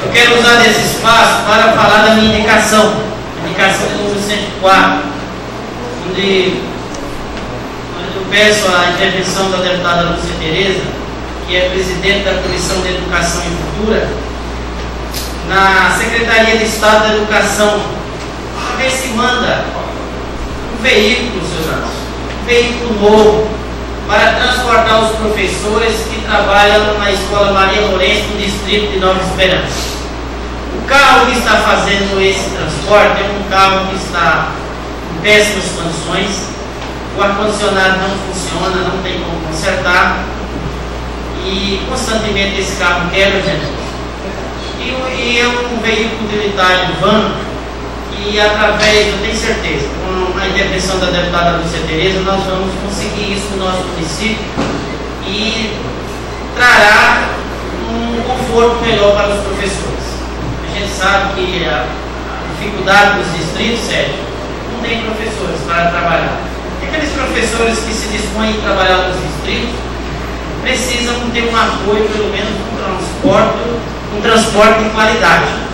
Eu quero usar desse espaço para falar da minha indicação do número 104, onde eu peço a intervenção da deputada Lúcia Tereza, que é presidente da Comissão de Educação e Cultura, na Secretaria de Estado da Educação, para ver se manda um veículo, seus amigos, um veículo novo, para transportar os professores que trabalham na Escola Maria Lourenço, no distrito de Nova Esperança. O carro que está fazendo esse transporte é um carro que está em péssimas condições, o ar-condicionado não funciona, não tem como consertar, e constantemente esse carro quebra, gente. E é um veículo utilitário van, e através, eu tenho certeza, com a intervenção da deputada Lúcia Tereza, nós vamos conseguir isso no nosso município e trará um conforto melhor para os professores. A gente sabe que a dificuldade dos distritos, Sérgio, não tem professores para trabalhar. E aqueles professores que se dispõem a trabalhar nos distritos precisam ter um apoio, pelo menos um transporte de qualidade.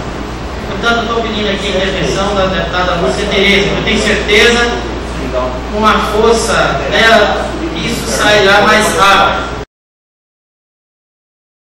Portanto, estou pedindo aqui a intervenção da deputada Lúcia Tereza. Eu tenho certeza, com a força dela, isso sairá mais rápido.